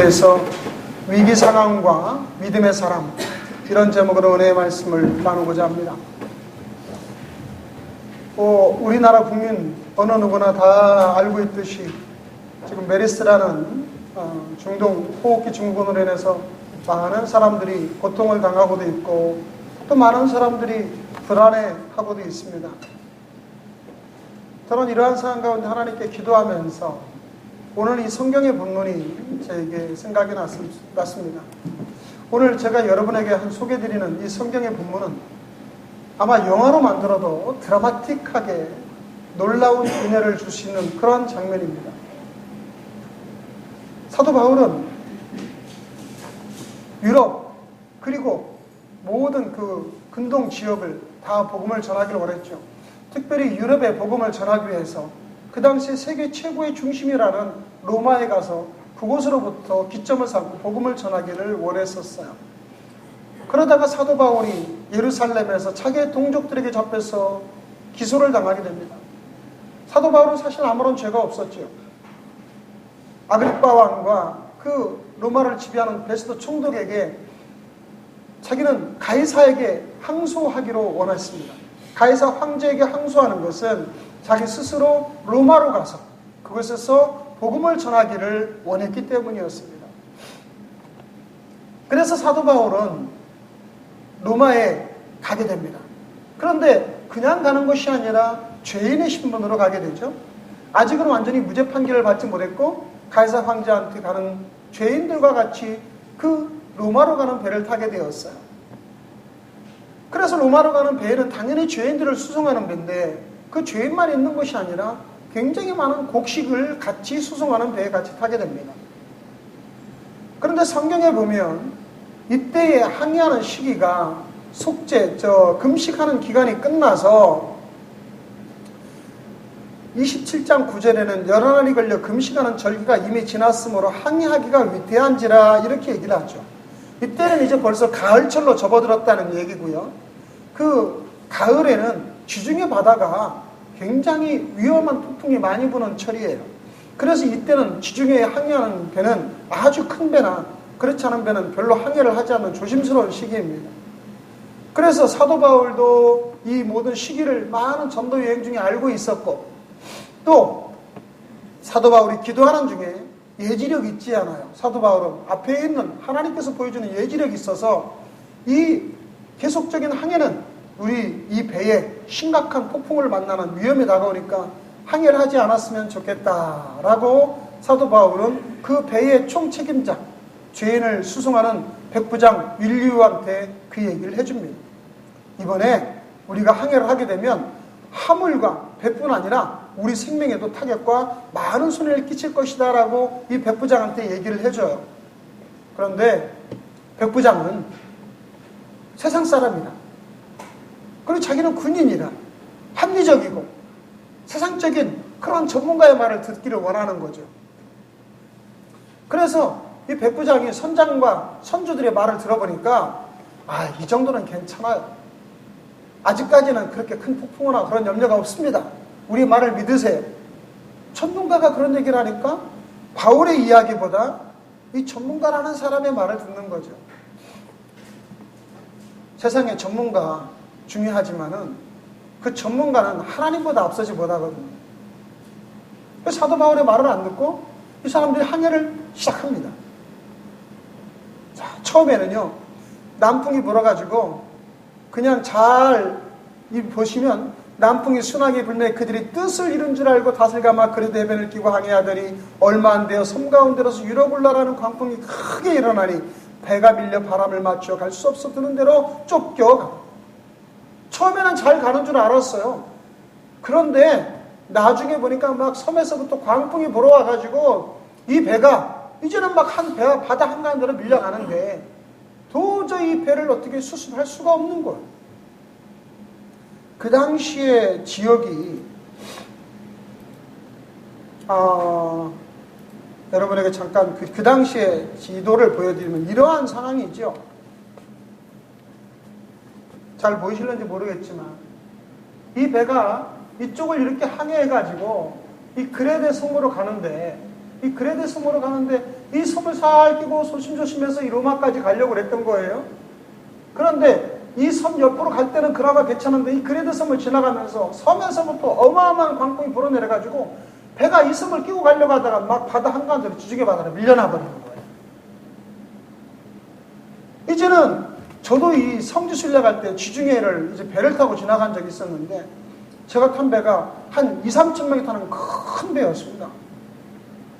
교회에서 위기 상황과 믿음의 사람, 이런 제목으로 은혜의 말씀을 나누고자 합니다. 우리나라 국민 어느 누구나 다 알고 있듯이 지금 메르스라는 중동 호흡기 증후군으로 인해서 많은 사람들이 고통을 당하고도 있고 또 많은 사람들이 불안해하고도 있습니다. 저는 이러한 상황 가운데 하나님께 기도하면서 오늘 이 성경의 본문이 저에게 생각이 났습니다. 오늘 제가 여러분에게 소개해드리는 이 성경의 본문은 아마 영화로 만들어도 드라마틱하게 놀라운 은혜를 줄 수 있는 그런 장면입니다. 사도 바울은 유럽 그리고 모든 그 근동 지역을 다 복음을 전하기를 원했죠. 특별히 유럽에 복음을 전하기 위해서 그 당시 세계 최고의 중심이라는 로마에 가서 그곳으로부터 기점을 삼고 복음을 전하기를 원했었어요. 그러다가 사도 바울이 예루살렘에서 자기의 동족들에게 잡혀서 기소를 당하게 됩니다. 사도 바울은 사실 아무런 죄가 없었죠. 아그리빠 왕과 그 로마를 지배하는 베스도 총독에게 자기는 가이사에게 항소하기로 원했습니다. 가이사 황제에게 항소하는 것은 자기 스스로 로마로 가서 그곳에서 복음을 전하기를 원했기 때문이었습니다. 그래서 사도 바울은 로마에 가게 됩니다. 그런데 그냥 가는 것이 아니라 죄인의 신분으로 가게 되죠. 아직은 완전히 무죄 판결을 받지 못했고 가이사 황제한테 가는 죄인들과 같이 그 로마로 가는 배를 타게 되었어요. 그래서 로마로 가는 배에는 당연히 죄인들을 수송하는 배인데 그 죄인만 있는 것이 아니라 굉장히 많은 곡식을 같이 수송하는 배에 같이 타게 됩니다. 그런데 성경에 보면 이때에 항해하는 시기가 금식하는 기간이 끝나서 27장 9절에는 여러 날이 걸려 금식하는 절기가 이미 지났으므로 항해하기가 위태한지라 이렇게 얘기를 하죠. 이때는 이제 벌써 가을철로 접어들었다는 얘기고요. 그 가을에는 지중해 바다가 굉장히 위험한 폭풍이 많이 부는 철이에요. 그래서 이때는 지중해에 항해하는 배는 아주 큰 배나 그렇지 않은 배는 별로 항해를 하지 않는 조심스러운 시기입니다. 그래서 사도 바울도 이 모든 시기를 많은 전도 여행 중에 알고 있었고 또 사도 바울이 기도하는 중에 예지력이 있지 않아요. 사도 바울은 앞에 있는 하나님께서 보여주는 예지력이 있어서 이 계속적인 항해는 우리 이 배에 심각한 폭풍을 만나는 위험이 다가오니까 항해를 하지 않았으면 좋겠다라고 사도 바울은 그 배의 총책임자 죄인을 수송하는 백부장 윌리우한테 그 얘기를 해줍니다. 이번에 우리가 항해를 하게 되면 화물과 배뿐 아니라 우리 생명에도 타격과 많은 손해를 끼칠 것이다 라고 이 백부장한테 얘기를 해줘요. 그런데 백부장은 세상 사람이다. 그리고 자기는 군인이라 합리적이고 세상적인 그런 전문가의 말을 듣기를 원하는 거죠. 그래서 이 백부장이 선장과 선주들의 말을 들어보니까 이 정도는 괜찮아요. 아직까지는 그렇게 큰 폭풍이나 그런 염려가 없습니다. 우리 말을 믿으세요. 전문가가 그런 얘기를 하니까 바울의 이야기보다 이 전문가라는 사람의 말을 듣는 거죠. 세상에 전문가 중요하지만은 그 전문가는 하나님보다 앞서지 못하거든요. 그래서 사도 바울의 말을 안 듣고 이 사람들이 항해를 시작합니다. 자, 처음에는요 남풍이 불어가지고 그냥 잘 보시면 남풍이 순하게 불매 그들이 뜻을 이룬 줄 알고 다슬가마 그리드 해변을 끼고 항해하더니 얼마 안 되어 섬 가운데로서 유럽을 나라는 광풍이 크게 일어나니 배가 밀려 바람을 맞춰 갈 수 없어 드는 대로 쫓겨가. 처음에는 잘 가는 줄 알았어요. 그런데 나중에 보니까 막 섬에서부터 광풍이 불어와가지고 이 배가 이제는 막 바다 한가운데로 밀려가는데 도저히 이 배를 어떻게 수습할 수가 없는 거예요. 그 당시에 지역이 여러분에게 잠깐 그 당시에 지도를 보여드리면 이러한 상황이죠. 잘 보이실는지 모르겠지만 이 배가 이쪽을 이렇게 항해해가지고 이 그레데 섬으로 가는데 이 그레데 섬으로 가는데 이 섬을 살피고 조심조심해서 이 로마까지 가려고 그랬던 거예요. 그런데 이 섬 옆으로 갈 때는 그나마 괜찮은데 이 그레데 섬을 지나가면서 섬에서부터 어마어마한 광풍이 불어내려가지고 배가 이 섬을 끼고 가려고 하다가 막 바다 한가운데로 지중해 바다로 밀려나 버리는 거예요. 이제는 저도 이 성지 순례갈 때 지중해를 이제 배를 타고 지나간 적이 있었는데 제가 탄 배가 한 2, 3천 명이 타는 큰 배였습니다.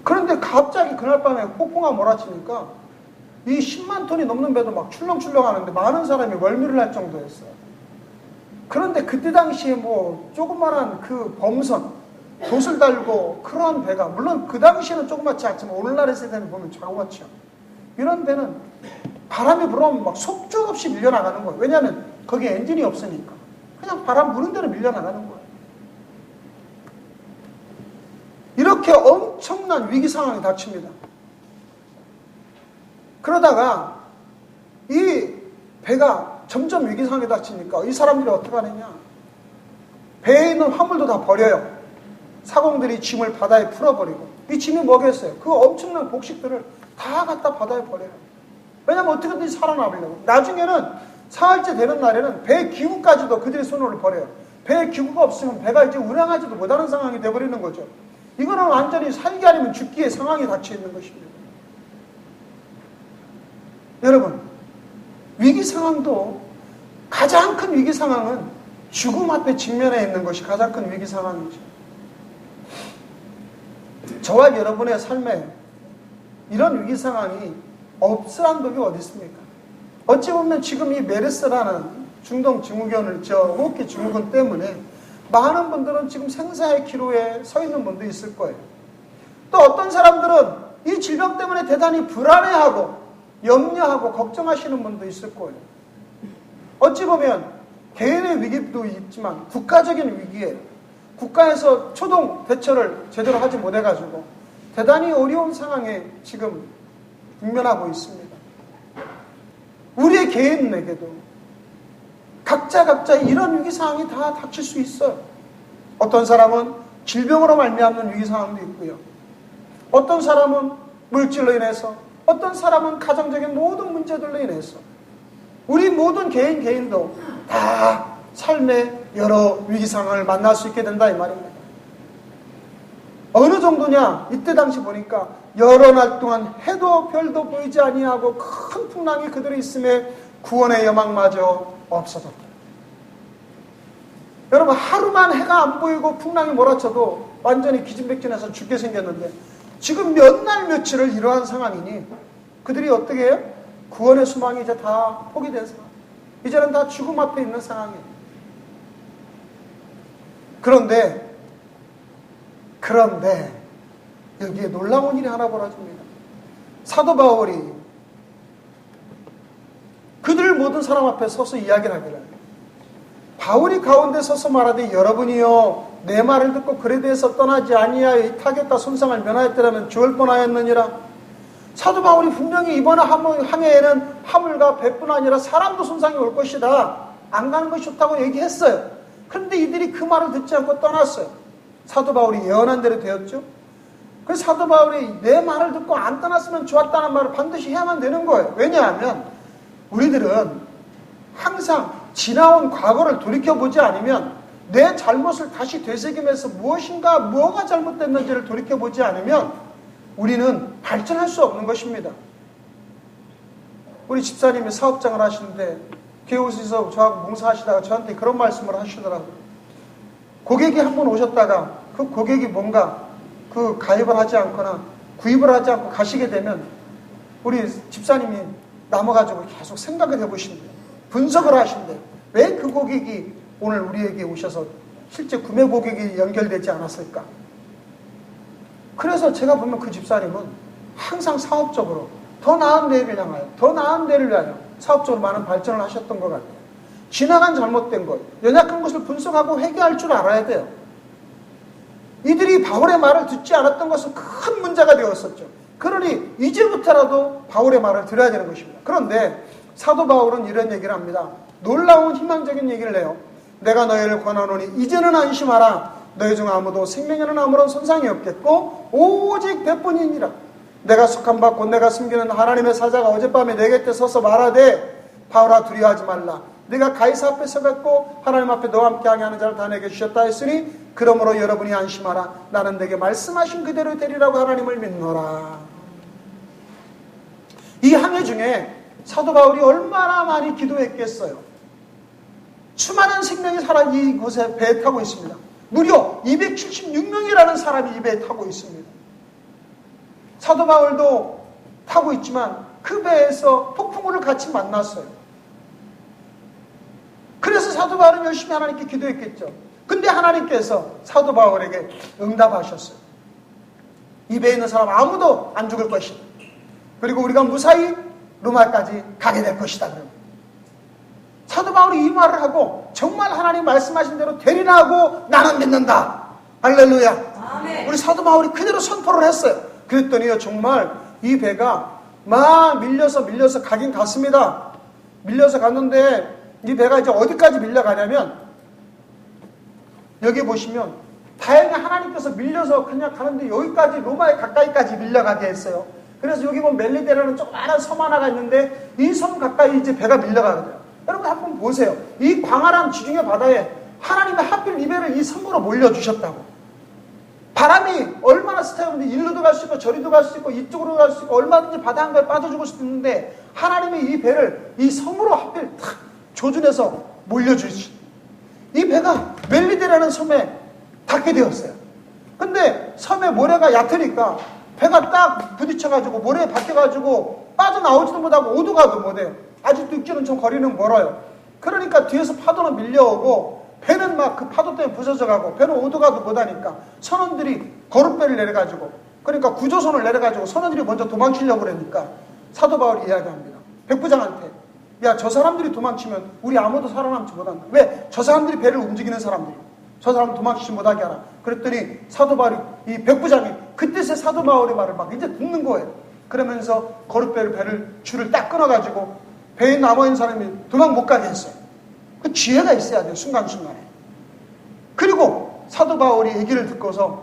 그런데 갑자기 그날 밤에 폭풍가 몰아치니까 이 10만 톤이 넘는 배도 막 출렁출렁 하는데 많은 사람이 멀미를 할 정도였어요. 그런데 그때 당시에 뭐 조그만한 그 범선, 돛을 달고 그런 배가, 물론 그 당시에는 조그맣지 않지만 오늘날의 세대는 보면 작았죠. 이런 배는 바람이 불어오면 막 속절없이 밀려나가는 거예요. 왜냐하면 거기에 엔진이 없으니까. 그냥 바람 부는 대로 밀려나가는 거예요. 이렇게 엄청난 위기 상황이 닥칩니다. 그러다가 이 배가 점점 위기 상황이 닥치니까 이 사람들이 어떻게 하느냐. 배에 있는 화물도 다 버려요. 사공들이 짐을 바다에 풀어버리고. 이 짐이 뭐겠어요? 그 엄청난 곡식들을 다 갖다 바다에 버려요. 왜냐면 어떻게든지 살아남으려고. 나중에는 사흘째 되는 날에는 배 기구까지도 그들의 손으로 버려요. 배 기구가 없으면 배가 이제 운항하지도 못하는 상황이 되어버리는 거죠. 이거는 완전히 살기 아니면 죽기의 상황이 닥쳐 있는 것입니다. 여러분, 위기 상황도 가장 큰 위기 상황은 죽음 앞에 직면해 있는 것이 가장 큰 위기 상황이죠. 저와 여러분의 삶에 이런 위기 상황이 없으란 법이 어디 있습니까? 어찌 보면 지금 이 메르스라는 중동 증후군을, 호흡기 증후군 때문에 많은 분들은 지금 생사의 기로에 서 있는 분도 있을 거예요. 또 어떤 사람들은 이 질병 때문에 대단히 불안해하고 염려하고 걱정하시는 분도 있을 거예요. 어찌 보면 개인의 위기도 있지만 국가적인 위기예요. 국가에서 초동 대처를 제대로 하지 못해가지고 대단히 어려운 상황에 지금 직면하고 있습니다. 우리의 개인에게도 각자 이런 위기 상황이 다 닥칠 수 있어요. 어떤 사람은 질병으로 말미암는 위기 상황도 있고요. 어떤 사람은 물질로 인해서, 어떤 사람은 가정적인 모든 문제들로 인해서 우리 모든 개인도 다 삶의 여러 위기 상황을 만날 수 있게 된다 이 말입니다. 어느 정도냐? 이때 당시 보니까 여러 날 동안 해도 별도 보이지 아니하고 큰 풍랑이 그들이 있음에 구원의 여망마저 없어졌다. 여러분, 하루만 해가 안 보이고 풍랑이 몰아쳐도 완전히 기진백진해서 죽게 생겼는데 지금 몇 날 며칠을 이러한 상황이니 그들이 어떻게 해요? 구원의 수망이 이제 다 포기된 상황. 이제는 다 죽음 앞에 있는 상황이에요. 그런데 여기에 놀라운 일이 하나 벌어집니다. 사도 바울이 그들 모든 사람 앞에 서서 이야기를 하기를, 바울이 가운데 서서 말하되 여러분이요 내 말을 듣고 그레데에서 떠나지 아니하여 이 타격과 손상을 면하였더라면 죽을 뻔하였느니라. 사도 바울이 분명히 이번 항해에는 화물과 배뿐 아니라 사람도 손상이 올 것이다, 안 가는 것이 좋다고 얘기했어요. 그런데 이들이 그 말을 듣지 않고 떠났어요. 사도 바울이 예언한 대로 되었죠. 그래서 사도 바울이 내 말을 듣고 안 떠났으면 좋았다는 말을 반드시 해야만 되는 거예요. 왜냐하면 우리들은 항상 지나온 과거를 돌이켜보지 않으면, 내 잘못을 다시 되새기면서 뭐가 잘못됐는지를 돌이켜보지 않으면 우리는 발전할 수 없는 것입니다. 우리 집사님이 사업장을 하시는데 교회에서 저하고 봉사하시다가 저한테 그런 말씀을 하시더라고요. 고객이 한 번 오셨다가 그 고객이 뭔가 그 가입을 하지 않거나 구입을 하지 않고 가시게 되면 우리 집사님이 남아가지고 계속 생각을 해보신대요. 분석을 하신대요. 왜 그 고객이 오늘 우리에게 오셔서 실제 구매 고객이 연결되지 않았을까? 그래서 제가 보면 그 집사님은 항상 사업적으로 더 나은 데를 향하여, 더 나은 데를 위하여 사업적으로 많은 발전을 하셨던 것 같아요. 지나간 잘못된 것, 연약한 것을 분석하고 회개할 줄 알아야 돼요. 이들이 바울의 말을 듣지 않았던 것은 큰 문제가 되었었죠. 그러니 이제부터라도 바울의 말을 들어야 되는 것입니다. 그런데 사도 바울은 이런 얘기를 합니다. 놀라운 희망적인 얘기를 해요. 내가 너희를 권하노니 이제는 안심하라. 너희 중 아무도 생명에는 아무런 손상이 없겠고 오직 배뿐이니라. 내가 속한 바 곧 내가 숨기는 하나님의 사자가 어젯밤에 내 곁에 서서 말하되 바울아 두려워하지 말라. 네가 가이사 앞에 서겠고 하나님 앞에 너와 함께하게 하는 자를 다 내게 주셨다 했으니 그러므로 여러분이 안심하라. 나는 내게 말씀하신 그대로 되리라고 하나님을 믿노라. 이 항해 중에 사도 바울이 얼마나 많이 기도했겠어요. 수많은 생명이 살아 이곳에 배에 타고 있습니다. 무려 276명이라는 사람이 이 배에 타고 있습니다. 사도 바울도 타고 있지만 그 배에서 폭풍우를 같이 만났어요. 그래서 사도 바울은 열심히 하나님께 기도했겠죠. 근데 하나님께서 사도 바울에게 응답하셨어요. 이 배에 있는 사람 아무도 안 죽을 것이다. 그리고 우리가 무사히 로마까지 가게 될 것이다. 사도 바울이 이 말을 하고 정말 하나님 말씀하신 대로 되리라 하고 나는 믿는다. 할렐루야. 아멘. 우리 사도 바울이 그대로 선포를 했어요. 그랬더니요 정말 이 배가 막 밀려서 가긴 갔습니다. 밀려서 갔는데 이 배가 이제 어디까지 밀려가냐면 여기 보시면 다행히 하나님께서 밀려서 그냥 가는데 여기까지 로마에 가까이까지 밀려가게 했어요. 그래서 여기 보면 멜리데라는 조그마한 섬 하나가 있는데 이 섬 가까이 이제 배가 밀려가거든요. 여러분 한번 보세요. 이 광활한 지중해 바다에 하나님이 하필 이 배를 이 섬으로 몰려주셨다고. 바람이 얼마나 스타일인데 일로도 갈 수 있고 저리도 갈 수 있고 이쪽으로 갈 수 있고 얼마든지 바다 한가에 빠져 죽을 수 있는데 하나님이 이 배를 이 섬으로 하필 탁 조준해서 몰려주시. 이 배가 멜리데라는 섬에 닿게 되었어요. 근데 섬에 모래가 얕으니까 배가 딱 부딪혀가지고 모래에 박혀가지고 빠져나오지도 못하고 오도가도 못해요. 아직도 육지는 좀 거리는 멀어요. 그러니까 뒤에서 파도는 밀려오고 배는 막 그 파도 때문에 부서져가고 배는 오도가도 못하니까 선원들이 거룻배를 내려가지고 그러니까 구조선을 내려가지고 선원들이 먼저 도망치려고 그러니까 사도 바울이 이야기합니다. 백부장한테 야 저 사람들이 도망치면 우리 아무도 살아남지 못한다. 왜? 저 사람들이 배를 움직이는 사람들이 저 사람 도망치지 못하게 하라. 그랬더니 사도 바울이 이 백부장이 그때서 사도 바울의 말을 막 이제 듣는 거예요. 그러면서 거룻배를 배를 줄을 딱 끊어가지고 배에 남아있는 사람이 도망 못 가게 했어요. 그 지혜가 있어야 돼요. 순간순간에. 그리고 사도 바울이 얘기를 듣고서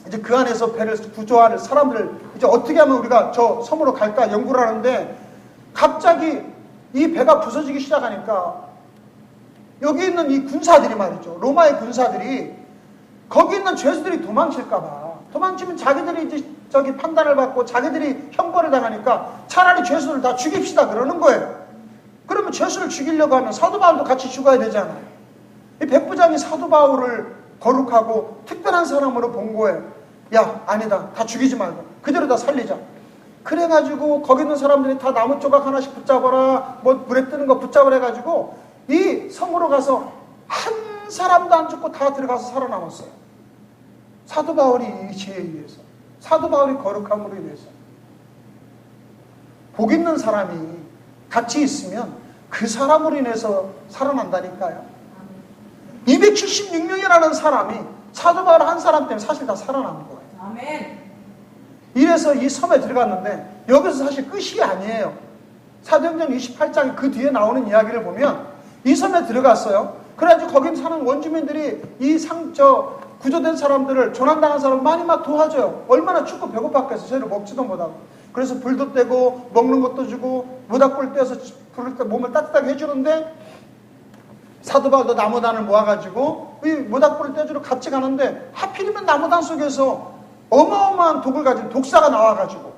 이제 그 안에서 배를 구조할 사람들을 이제 어떻게 하면 우리가 저 섬으로 갈까 연구를 하는데 갑자기 이 배가 부서지기 시작하니까 여기 있는 이 군사들이 말이죠. 로마의 군사들이 거기 있는 죄수들이 도망칠까봐. 도망치면 자기들이 이제 저기 판단을 받고 자기들이 형벌을 당하니까 차라리 죄수를 다 죽입시다 그러는 거예요. 그러면 죄수를 죽이려고 하면 사도 바울도 같이 죽어야 되잖아요. 이 백부장이 사도 바울을 거룩하고 특별한 사람으로 본 거예요. 야 아니다. 다 죽이지 말고 그대로 다 살리자. 그래가지고 거기 있는 사람들이 다 나무 조각 하나씩 붙잡아라 뭐 물에 뜨는 거 붙잡으라 해가지고 이 섬으로 가서 한 사람도 안 죽고 다 들어가서 살아남았어요. 사도 바울이 이 지혜에 의해서 사도 바울이 거룩함으로 인해서 복 있는 사람이 같이 있으면 그 사람으로 인해서 살아난다니까요. 276명이라는 사람이 사도 바울 한 사람 때문에 사실 다 살아남은 거예요. 아멘. 이래서 이 섬에 들어갔는데 여기서 사실 끝이 아니에요. 사도행전 28장 그 뒤에 나오는 이야기를 보면 이 섬에 들어갔어요. 그래가지고 거기 사는 원주민들이 이 구조된 사람들을 조난당한 사람 많이 막 도와줘요. 얼마나 춥고 배고팠겠어. 저희를 먹지도 못하고. 그래서 불도 떼고 먹는 것도 주고 모닥불 떼서 불을 때 몸을 따뜻하게 해주는데 사도 바울도 나무단을 모아가지고 이 모닥불을 떼주러 같이 가는데 하필이면 나무단 속에서 어마어마한 독을 가진 독사가 나와가지고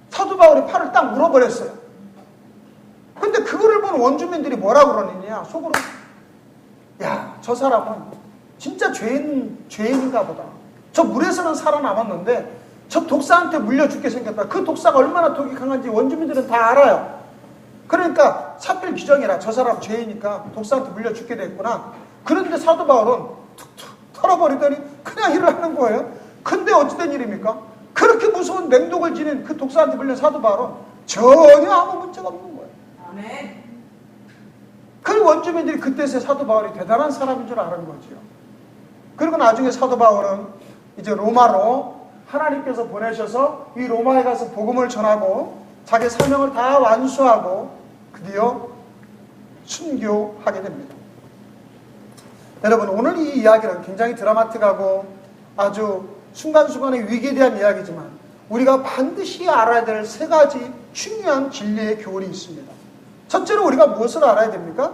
사도 바울의 팔을 딱 물어버렸어요. 근데 그거를 본 원주민들이 뭐라고 그러느냐 속으로 야 저 사람은 진짜 죄인인가 보다. 저 물에서는 살아남았는데 저 독사한테 물려 죽게 생겼다. 그 독사가 얼마나 독이 강한지 원주민들은 다 알아요. 그러니까 사필 규정이라 저 사람 죄이니까 독사한테 물려 죽게 됐구나. 그런데 사도 바울은 툭툭 털어버리더니 그냥 일을 하는 거예요. 근데 어찌된 일입니까? 그렇게 무서운 맹독을 지닌 그 독사한테 물린 사도 바울은 전혀 아무 문제가 없는 거예요. 아멘. 그 원주민들이 그때서야 사도 바울이 대단한 사람인 줄 아는 거죠. 그리고 나중에 사도 바울은 이제 로마로 하나님께서 보내셔서 이 로마에 가서 복음을 전하고 자기 사명을 다 완수하고 드디어 순교하게 됩니다. 여러분, 오늘 이 이야기는 굉장히 드라마틱하고 아주 순간순간의 위기에 대한 이야기지만 우리가 반드시 알아야 될 세 가지 중요한 진리의 교훈이 있습니다. 첫째로 우리가 무엇을 알아야 됩니까?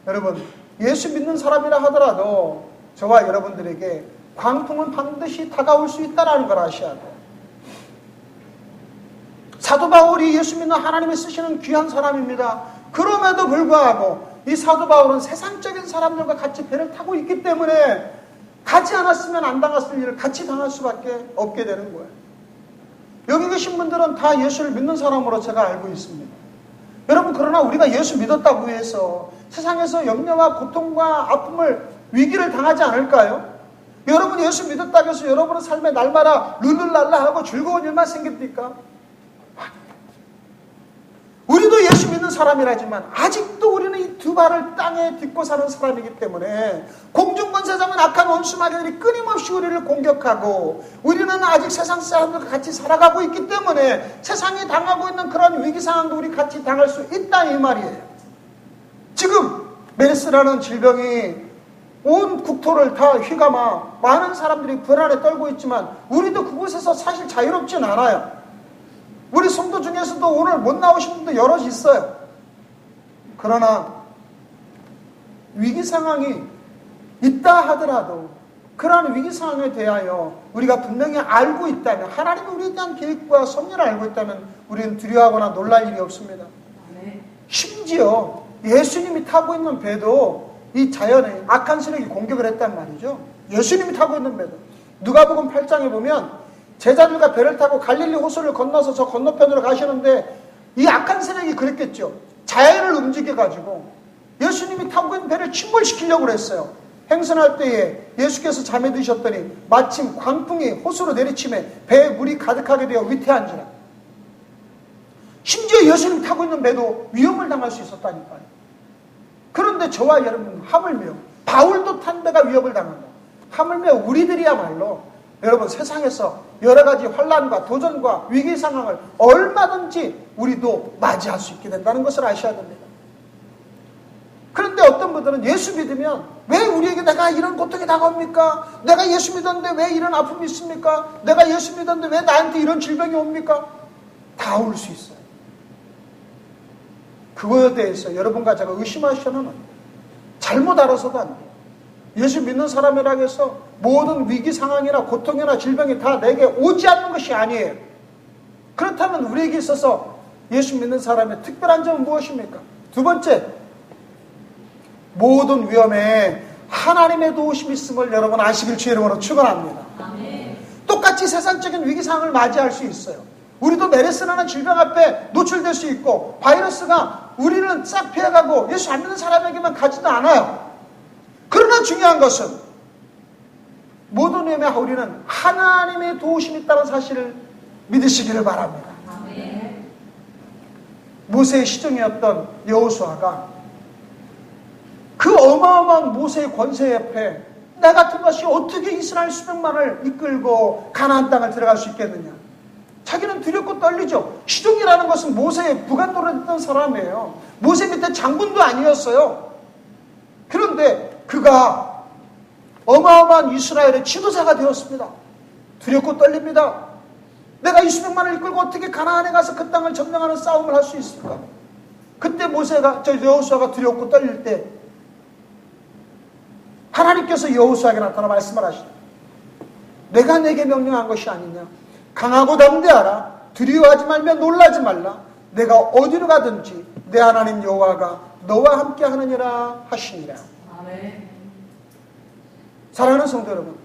여러분, 예수 믿는 사람이라 하더라도 저와 여러분들에게 광풍은 반드시 다가올 수 있다는 걸 아셔야 돼요. 사도 바울이 예수 믿는 하나님이 쓰시는 귀한 사람입니다. 그럼에도 불구하고 이 사도 바울은 세상적인 사람들과 같이 배를 타고 있기 때문에 가지 않았으면 안 당했을 일을 같이 당할 수밖에 없게 되는 거예요. 여기 계신 분들은 다 예수를 믿는 사람으로 제가 알고 있습니다. 여러분, 그러나 우리가 예수 믿었다고 해서 세상에서 염려와 고통과 아픔을, 위기를 당하지 않을까요? 여러분 예수 믿었다고 해서 여러분의 삶에 날마다 룰루랄라하고 즐거운 일만 생깁니까? 우리도 예수 믿는 사람이라지만 아직도 우리는 이 두 발을 땅에 딛고 사는 사람이기 때문에 공중권세장은 악한 원수마귀들이 끊임없이 우리를 공격하고 우리는 아직 세상 사람들과 같이 살아가고 있기 때문에 세상이 당하고 있는 그런 위기 상황도 우리 같이 당할 수 있다 이 말이에요. 지금 메르스라는 질병이 온 국토를 다 휘감아 많은 사람들이 불안에 떨고 있지만 우리도 그곳에서 사실 자유롭진 않아요. 우리 성도 중에서도 오늘 못 나오신 분도 여럿이 있어요. 그러나 위기 상황이 있다 하더라도 그러한 위기 상황에 대하여 우리가 분명히 알고 있다면, 하나님이 우리에 대한 계획과 섭리를 알고 있다면 우리는 두려워하거나 놀랄 일이 없습니다. 심지어 예수님이 타고 있는 배도 이 자연의 악한 세력이 공격을 했단 말이죠. 예수님이 타고 있는 배도. 누가복음 8장에 보면 제자들과 배를 타고 갈릴리 호수를 건너서 저 건너편으로 가시는데 이 악한 세력이 그랬겠죠. 자연을 움직여가지고 예수님이 타고 있는 배를 침몰시키려고 했어요. 행선할 때에 예수께서 잠에 드셨더니 마침 광풍이 호수로 내리침에 배에 물이 가득하게 되어 위태한지라. 심지어 예수님이 타고 있는 배도 위험을 당할 수 있었다니까요. 그런데 저와 여러분, 하물며 바울도 탄 배가 위협을 당한다. 하물며 우리들이야말로 여러분 세상에서 여러 가지 환난과 도전과 위기 상황을 얼마든지 우리도 맞이할 수 있게 된다는 것을 아셔야 됩니다. 그런데 어떤 분들은 예수 믿으면 왜 우리에게 내가 이런 고통이 다가옵니까? 내가 예수 믿었는데 왜 이런 아픔이 있습니까? 내가 예수 믿었는데 왜 나한테 이런 질병이 옵니까? 다 올 수 있어요. 그거에 대해서 여러분과 제가 의심하셔는 안 돼요. 잘못 알아서도 안 돼요. 예수 믿는 사람이라고 해서 모든 위기 상황이나 고통이나 질병이 다 내게 오지 않는 것이 아니에요. 그렇다면 우리에게 있어서 예수 믿는 사람의 특별한 점은 무엇입니까? 두 번째, 모든 위험에 하나님의 도우심이 있음을 여러분 아시길 주의 이름으로 축원합니다. 똑같이 세상적인 위기 상황을 맞이할 수 있어요. 우리도 메르스라는 질병 앞에 노출될 수 있고 바이러스가 우리는 싹 피해가고 예수 안 믿는 사람에게만 가지도 않아요. 그러나 중요한 것은 모든 위험에 우리는 하나님의 도우심이 있다는 사실을 믿으시기를 바랍니다. 모세의 시종이었던 여호수아가 그 어마어마한 모세의 권세 옆에 나 같은 것이 어떻게 이스라엘 수백만을 이끌고 가나안 땅을 들어갈 수 있겠느냐. 자기는 두렵고 떨리죠. 시종이라는 것은 모세의 부관노릇 했던 사람이에요. 모세 밑에 장군도 아니었어요. 그런데 그가 어마어마한 이스라엘의 지도자가 되었습니다. 두렵고 떨립니다. 내가 이 수백만을 이끌고 어떻게 가나안에 가서 그 땅을 점령하는 싸움을 할 수 있을까? 그때 여호수아가 두렵고 떨릴 때 하나님께서 여호수아에게 나타나 말씀을 하시죠. 내가 내게 명령한 것이 아니냐. 강하고 담대하라. 두려워하지 말며 놀라지 말라. 내가 어디로 가든지 내 하나님 여호와가 너와 함께 하느니라 하시니라. 아멘. 사랑하는 성도 여러분,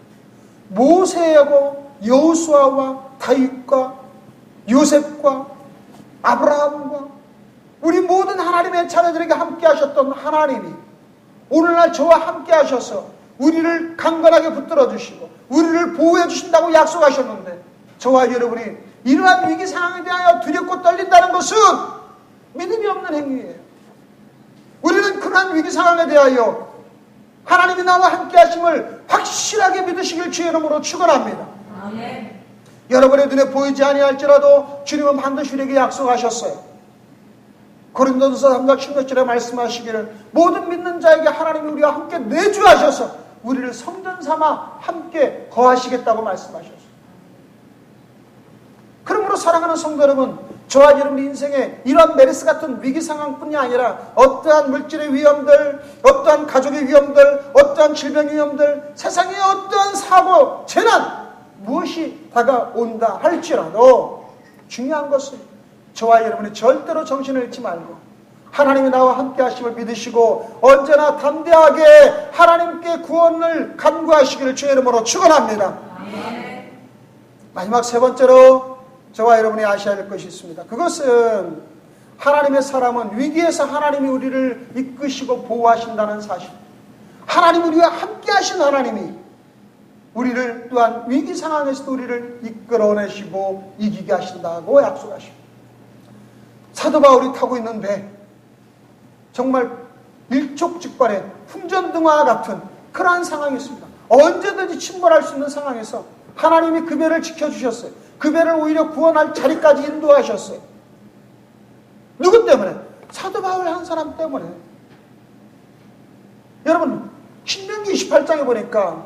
모세하고 여호수아와 다윗과 요셉과 아브라함과 우리 모든 하나님의 자녀들에게 함께 하셨던 하나님이 오늘날 저와 함께 하셔서 우리를 강건하게 붙들어 주시고 우리를 보호해 주신다고 약속하셨는데 저와 여러분이 이러한 위기 상황에 대하여 두렵고 떨린다는 것은 믿음이 없는 행위예요. 우리는 그러한 위기 상황에 대하여 하나님이 나와 함께 하심을 확실하게 믿으시길 주의 이름으로 축원합니다. 아멘. 여러분의 눈에 보이지 아니할지라도 주님은 반드시 우리에게 약속하셨어요. 고린도전서 3장 16절에 말씀하시기를 모든 믿는 자에게 하나님이 우리와 함께 내주하셔서 우리를 성전 삼아 함께 거하시겠다고 말씀하셨어요. 그러므로 사랑하는 성도 여러분, 저와 여러분 인생에 이러한 메르스 같은 위기 상황뿐이 아니라 어떠한 물질의 위험들, 어떠한 가족의 위험들, 어떠한 질병의 위험들, 세상의 어떠한 사고, 재난 무엇이 다가온다 할지라도 중요한 것은 저와 여러분이 절대로 정신을 잃지 말고 하나님이 나와 함께 하심을 믿으시고 언제나 담대하게 하나님께 구원을 간구하시기를 주의 이름으로 축원합니다. 마지막 세 번째로 저와 여러분이 아셔야 할 것이 있습니다. 그것은 하나님의 사람은 위기에서 하나님이 우리를 이끄시고 보호하신다는 사실. 하나님 우리와 함께 하신 하나님이 우리를 또한 위기 상황에서도 우리를 이끌어내시고 이기게 하신다고 약속하십니다. 사도 바울이 타고 있는 배, 정말 일촉즉발의 풍전등화와 같은 그러한 상황이 있습니다. 언제든지 침몰할 수 있는 상황에서 하나님이 그 배를 지켜주셨어요. 그 배를 오히려 구원할 자리까지 인도하셨어요. 누구 때문에? 사도 바울 한 사람 때문에. 여러분 신명기 28장에 보니까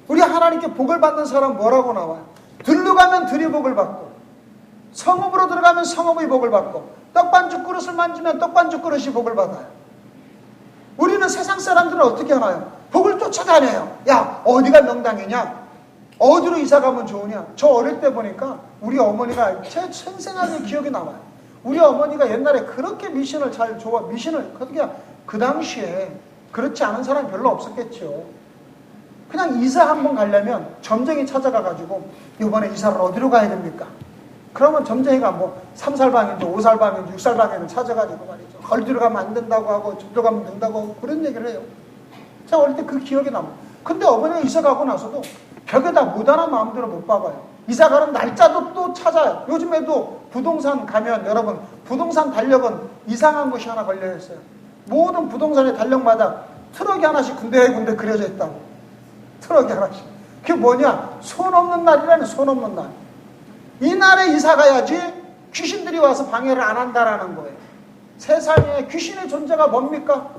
우리 하나님께 복을 받는 사람 뭐라고 나와요? 들로 가면 들이 복을 받고 성읍으로 들어가면 성읍의 복을 받고 떡반죽 그릇을 만지면 떡반죽 그릇이 복을 받아요. 우리는 세상 사람들은 어떻게 하나요? 복을 쫓아다녀요. 야 어디가 명당이냐? 어디로 이사 가면 좋으냐? 저 어릴 때 보니까 우리 어머니가 제 생생하게 기억이 남아요. 우리 어머니가 옛날에 그렇게 미신을 미신을 어떻게 그 당시에 그렇지 않은 사람이 별로 없었겠죠. 그냥 이사 한번 가려면 점쟁이 찾아가가지고 이번에 이사를 어디로 가야 됩니까? 그러면 점쟁이가 뭐 3살방인지 5살방인지 6살방인지 찾아가지고 말이죠. 어디로 가면 안 된다고 하고 저기로 가면 된다고 하고 그런 얘기를 해요. 제가 어릴 때 그 기억이 남아요. 근데 어머니가 이사 가고 나서도 벽에다 못 하나 마음대로 못 박아요. 이사 가는 날짜도 또 찾아요. 요즘에도 부동산 가면 여러분 부동산 달력은 이상한 것이 하나 걸려 있어요. 모든 부동산의 달력마다 트럭이 하나씩 군데군데 그려져 있다고. 트럭이 하나씩. 그게 뭐냐? 손 없는 날이라는 손 없는 날. 이 날에 이사 가야지 귀신들이 와서 방해를 안 한다라는 거예요. 세상에 귀신의 존재가 뭡니까?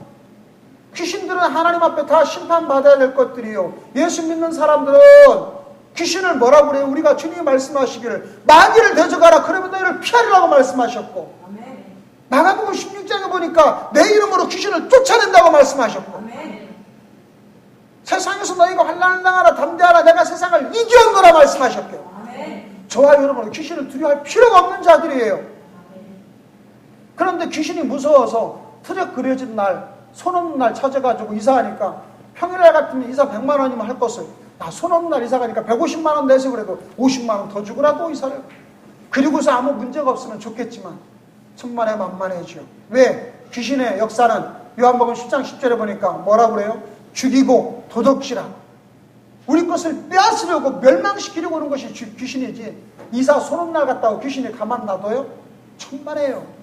귀신들은 하나님 앞에 다 심판받아야 될 것들이요. 예수 믿는 사람들은 귀신을 뭐라고 그래요? 우리가 주님이 말씀하시기를 마귀를 대적하라 그러면 너희를 피하리라고 말씀하셨고 마가복음 16장에 보니까 내 이름으로 귀신을 쫓아낸다고 말씀하셨고 세상에서 너희가 환난을 당하라 담대하라 내가 세상을 이겨온노라 말씀하셨고요. 저와 여러분은 귀신을 두려워할 필요가 없는 자들이에요. 그런데 귀신이 무서워서 트럭 그려진 날 손 없는 날 찾아가지고 이사하니까 평일날 같으면 이사 100만 원이면 할 것을 손 없는 날 이사 가니까 150만 원 내서 그래도 50만 원 더 주고라도 이사를 그리고서 아무 문제가 없으면 좋겠지만 천만에 만만해지요. 왜? 귀신의 역사는 요한복음 10장 10절에 보니까 뭐라고 그래요? 죽이고 도둑질하고 우리 것을 빼앗으려고 멸망시키려고 하는 것이 귀신이지 이사 손 없는 날 갔다고 귀신이 가만 놔둬요? 천만에요.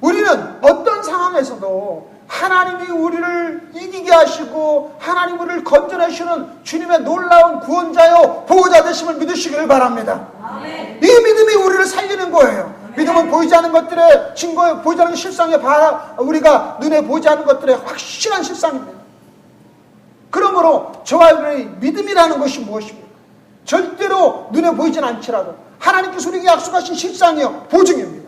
우리는 어떤 상황에서도 하나님이 우리를 이기게 하시고 하나님 우리를 건져내시는 주님의 놀라운 구원자요 보호자 되심을 믿으시길 바랍니다. 아멘. 이 믿음이 우리를 살리는 거예요. 아멘. 믿음은 보이지 않는 것들의 증거에 보이지 않는 실상에 우리가 눈에 보이지 않는 것들의 확실한 실상입니다. 그러므로 저와 여러분의 믿음이라는 것이 무엇입니까? 절대로 눈에 보이진 않지라도 하나님께서 우리에게 약속하신 실상이요 보증입니다.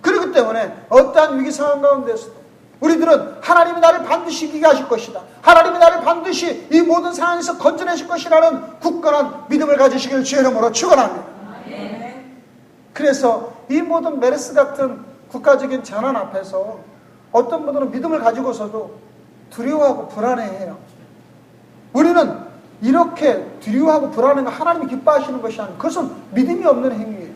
그렇기 때문에 어떠한 위기 상황 가운데서도 우리들은 하나님이 나를 반드시 이기게 하실 것이다. 하나님이 나를 반드시 이 모든 상황에서 건져내실 것이라는 굳건한 믿음을 가지시길 주의 이름으로 축원합니다. 그래서 이 모든 메르스 같은 국가적인 재난 앞에서 어떤 분들은 믿음을 가지고서도 두려워하고 불안해해요. 우리는 이렇게 두려워하고 불안해하면 하나님이 기뻐하시는 것이 아니고 그것은 믿음이 없는 행위예요.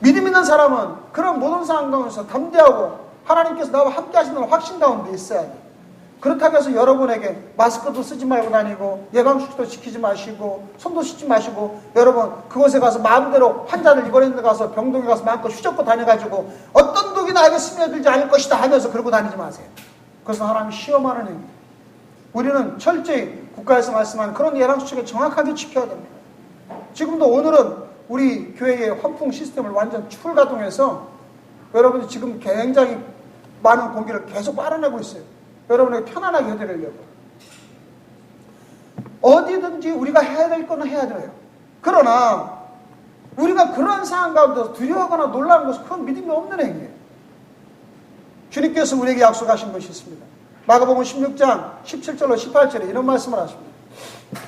믿음 있는 사람은 그런 모든 상황 가운데서 담대하고 하나님께서 나와 함께 하신다는 확신 가운데 있어야 돼요. 그렇다고 해서 여러분에게 마스크도 쓰지 말고 다니고 예방수칙도 지키지 마시고 손도 씻지 마시고 여러분 그곳에 가서 마음대로 환자를 입원했는 데 가서 병동에 가서 마음껏 휘젓고 다녀가지고 어떤 독이 나에게 스며들지 않을 것이다 하면서 그러고 다니지 마세요. 그것은 하나님이 시험하는 행위. 우리는 철저히 국가에서 말씀하는 그런 예방수칙을 정확하게 지켜야 됩니다. 지금도 오늘은 우리 교회의 환풍 시스템을 완전 풀가동해서 여러분이 지금 굉장히 많은 공기를 계속 빨아내고 있어요. 여러분에게 편안하게 해드리려고. 어디든지 우리가 해야 될 거는 해야 돼요. 그러나 우리가 그런 상황 가운데서 두려워하거나 놀라는 것은 그건 믿음이 없는 행위예요. 주님께서 우리에게 약속하신 것이 있습니다. 마가복음 16장 17절로 18절에 이런 말씀을 하십니다.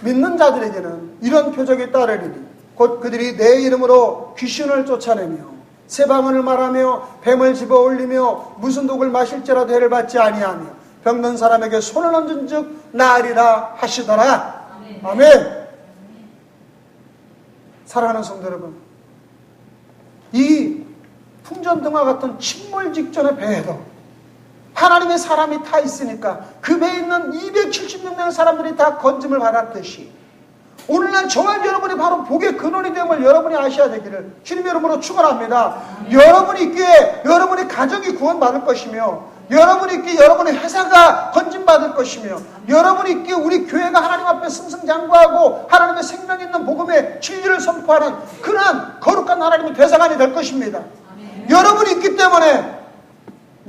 믿는 자들에게는 이런 표적이 따르리니 곧 그들이 내 이름으로 귀신을 쫓아내며 새 방언을 말하며 뱀을 집어 올리며 무슨 독을 마실지라도 해를 받지 아니하며 병든 사람에게 손을 얹은 즉 나으리라 하시더라. 아멘. 사랑하는 성도 여러분, 이 풍전등화 같은 침몰 직전의 배에도 하나님의 사람이 타 있으니까 그 배에 있는 276명 사람들이 다 건짐을 받았듯이 오늘날 저와 여러분이 바로 복의 근원이 됨을 여러분이 아셔야 되기를 주님의 이름으로 축원합니다. 여러분이 있기에 여러분의 가정이 구원받을 것이며 여러분이 있기에 여러분의 회사가 건짐받을 것이며 여러분이 있기에 우리 교회가 하나님 앞에 승승장구하고 하나님의 생명 있는 복음의 진리를 선포하는 그러한 거룩한 하나님의 대사관이 될 것입니다. 여러분이 있기 때문에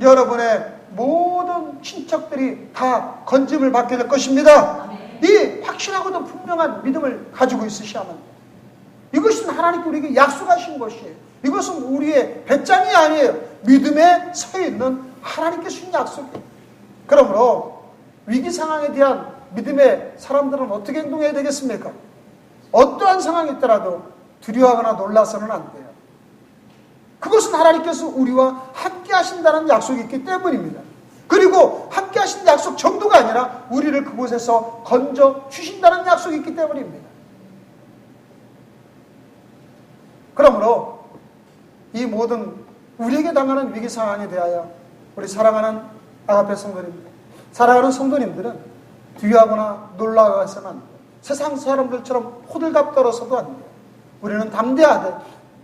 여러분의 모든 친척들이 다 건짐을 받게 될 것입니다. 이 확실하고도 분명한 믿음을 가지고 있으셔야만 돼요. 이것은 하나님께 우리에게 약속하신 것이에요. 이것은 우리의 배짱이 아니에요. 믿음에 서 있는 하나님께 주신 약속이에요. 그러므로 위기 상황에 대한 믿음의 사람들은 어떻게 행동해야 되겠습니까? 어떠한 상황이 있더라도 두려워하거나 놀라서는 안 돼요. 그것은 하나님께서 우리와 함께 하신다는 약속이 있기 때문입니다. 그리고 함께 하신 약속 정도가 아니라 우리를 그곳에서 건져 주신다는 약속이 있기 때문입니다. 그러므로 이 모든 우리에게 당하는 위기 상황에 대하여 우리 사랑하는 아가페 성도님들, 사랑하는 성도님들은 두려워하거나 놀라워서는 안 돼요. 세상 사람들처럼 호들갑 떨어서도 안 돼요. 우리는 담대하되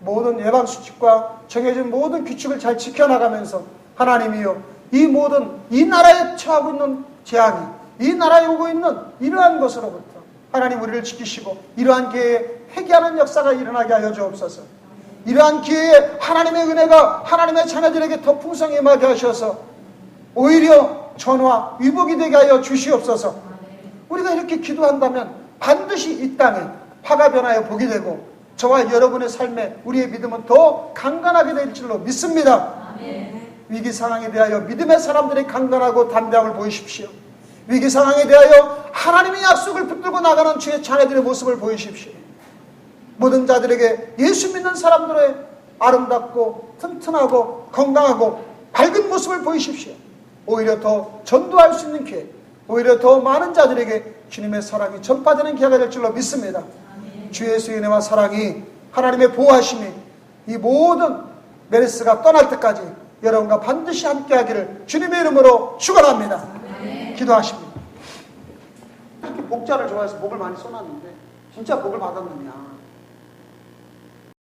모든 예방수칙과 정해진 모든 규칙을 잘 지켜나가면서 하나님이요 이 모든 이 나라에 처하고 있는 재앙이 이 나라에 오고 있는 이러한 것으로부터 하나님 우리를 지키시고 이러한 기회에 회개하는 역사가 일어나게 하여 주옵소서. 이러한 기회에 하나님의 은혜가 하나님의 자녀들에게 더 풍성히 임하게 하셔서 오히려 전화 위복이 되게 하여 주시옵소서. 우리가 이렇게 기도한다면 반드시 이 땅에 화가 변하여 복이 되고 저와 여러분의 삶에 우리의 믿음은 더 강건하게 될 줄로 믿습니다. 위기 상황에 대하여 믿음의 사람들이 강건하고 담대함을 보이십시오. 위기 상황에 대하여 하나님의 약속을 붙들고 나가는 주의 자녀들의 모습을 보이십시오. 모든 자들에게 예수 믿는 사람들의 아름답고 튼튼하고 건강하고 밝은 모습을 보이십시오. 오히려 더 전도할 수 있는 기회, 오히려 더 많은 자들에게 주님의 사랑이 전파되는 기회가 될 줄로 믿습니다. 주 예수의 은혜와 사랑이 하나님의 보호하심이 이 모든 메르스가 떠날 때까지 여러분과 반드시 함께하기를 주님의 이름으로 축원합니다. 기도하십니다. 이렇게 복자를 좋아해서 복을 많이 쏘놨는데 진짜 복을 받았느냐?